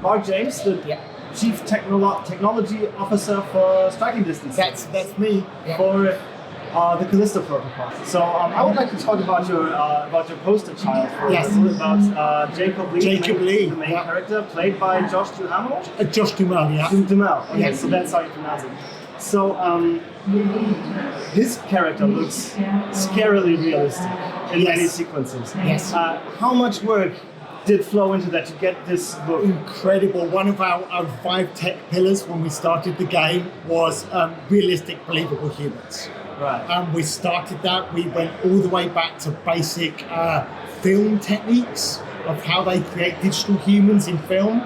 Mark James, the Chief Technology Officer for Striking Distance. That's me. For the Callisto Protocol. So I would like to talk about your poster child first. Yes. About Jacob Lee, the main yeah. character, played by Josh Duhamel. Josh Duhamel, yeah. Duhamel. Okay, yes. So that's how you pronounce it. So his character looks scarily realistic in many sequences. Yes. How much work did flow into that to get this look? Incredible. One of our 5 tech pillars when we started the game was realistic, believable humans. Right. We started that. We went all the way back to basic film techniques of how they create digital humans in film.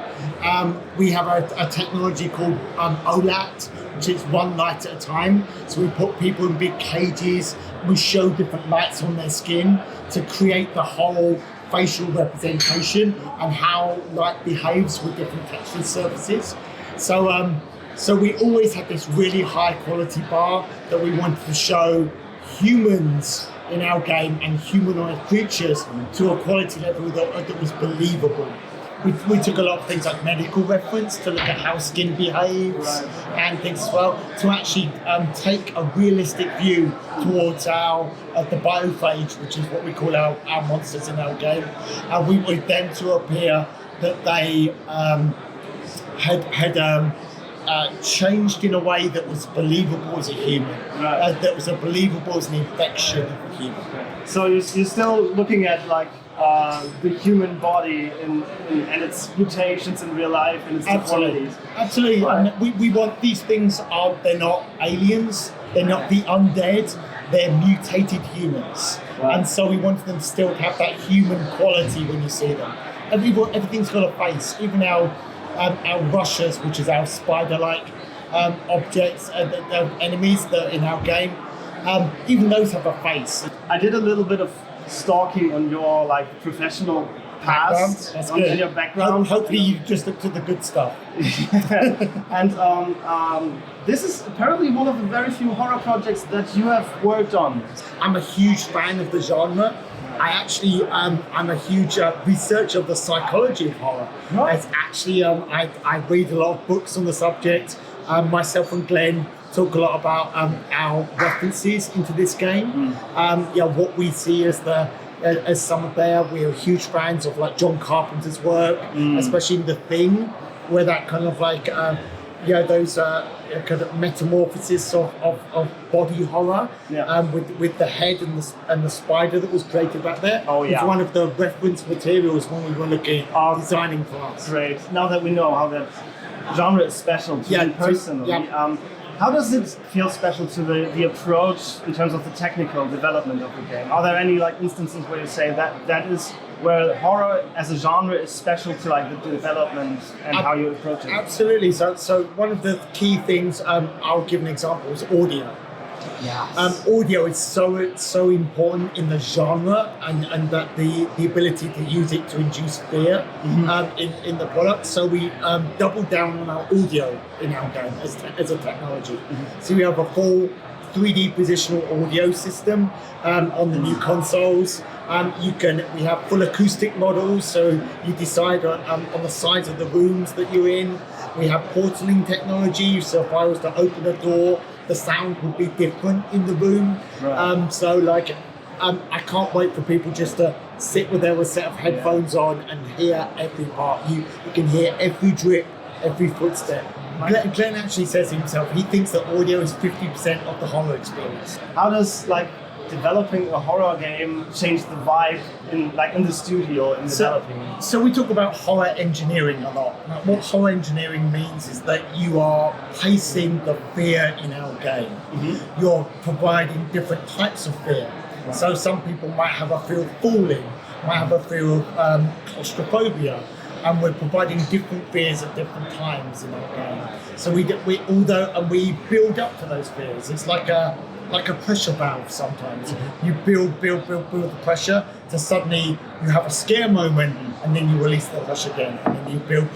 We have a technology called OLAT, which is one light at a time. So we put people in big cages. We show different lights on their skin to create the whole facial representation and how light behaves with different texture surfaces. So we always had this really high quality bar that we wanted to show humans in our game and humanoid creatures to a quality level that was believable. We took a lot of things like medical reference to look at how skin behaves and things as well, to actually take a realistic view towards the biophage, which is what we call our monsters in our game. And we wanted them to appear that they had changed in a way that was believable as a human, that was believable as an infection of a human. So you're still looking at like the human body and its mutations in real life and its qualities. Absolutely. Right. And we want these things they're not aliens, they're not the undead, they're mutated humans. Right. And so we want them still to have that human quality when you see them. Everything's got a face, even our rushers, which is our spider-like objects, the enemies that are in our game, even those have a face. I did a little bit of stalking on your professional past, on your background. Hopefully you just looked at the good stuff. And this is apparently one of the very few horror projects that you have worked on. I'm a huge fan of the genre. I actually, I'm a huge researcher of the psychology of horror. Right. It's actually, I read a lot of books on the subject. Myself and Glenn talk a lot about our references into this game. What we see as some of we're huge fans of like John Carpenter's work, especially in The Thing, where that kind of those kind of metamorphosis of body horror, with the head and the spider that was created back there. Oh yeah, it's one of the reference materials when we were looking at designing for us. Great. Now that we know how that genre is special to you personally, how does it feel special to the approach in terms of the technical development of the game? Are there any instances where you say that is where horror as a genre is special to the development and how you approach it? Absolutely. So one of the key things, I'll give an example, is audio. Yes. Audio is so important in the genre, and that the ability to use it to induce fear in the product. So we doubled down on our audio in our game as a technology. So we have a full 3D positional audio system on the new consoles. We have full acoustic models, so you decide on the sides of the rooms that you're in. We have portaling technology, so if I was to open a door, the sound would be different in the room. Right. I can't wait for people just to sit with a set of headphones on and hear every part. You can hear every drip, every footstep. Glenn actually says himself, he thinks that audio is 50% of the horror experience. How does developing a horror game change the vibe in the studio in developing? So we talk about horror engineering a lot. What horror engineering means is that you are placing the fear in our game. You're providing different types of fear. Right. So some people might have a fear of falling, might have a fear of claustrophobia, and we're providing different fears at different times in our game. So we build up to those fears. It's like a pressure valve sometimes. You build the pressure to suddenly you have a scare moment and then you release the pressure again, and then you build.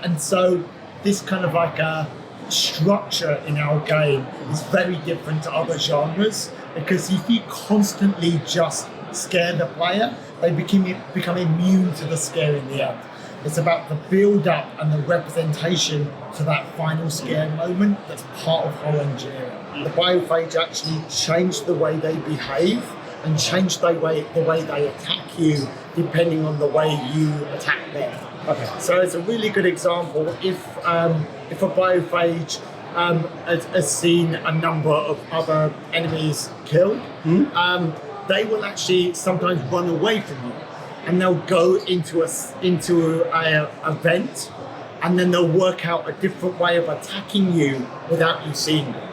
And so this kind of a structure in our game is very different to other genres, because if you constantly just scare the player, they become immune to the scare in the end. It's about the build-up and the representation to that final scare moment that's part of horror engineering. The biophage actually change the way they behave and change the way they attack you depending on the way you attack them. Okay. So it's a really good example. If a biophage has seen a number of other enemies killed, they will actually sometimes run away from you, and they'll go into a vent, and then they'll work out a different way of attacking you without you seeing them.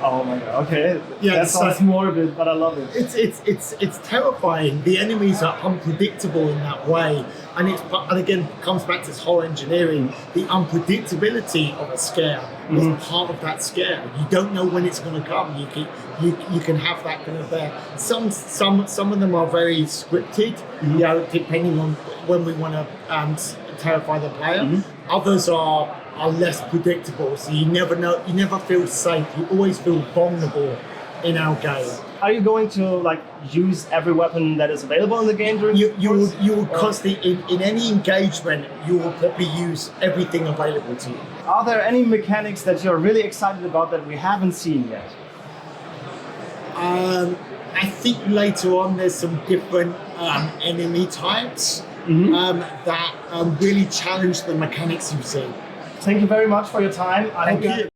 Oh my god! Okay, Yeah, that sounds morbid, but I love it. It's terrifying. The enemies are unpredictable in that way, and again comes back to this horror engineering. The unpredictability of a scare is part of that scare. You don't know when it's going to come. You can have that kind of there. Some of them are very scripted, you know, depending on when we want to terrify the player. Others are less predictable, so you never know. You never feel safe. You always feel vulnerable in our game. Are you going to like use every weapon that is available in the game during? You will constantly in any engagement. You will probably use everything available to you. Are there any mechanics that you're really excited about that we haven't seen yet? I think later on there's some different enemy types that really challenge the mechanics you've seen. Thank you very much for your time. Thank you.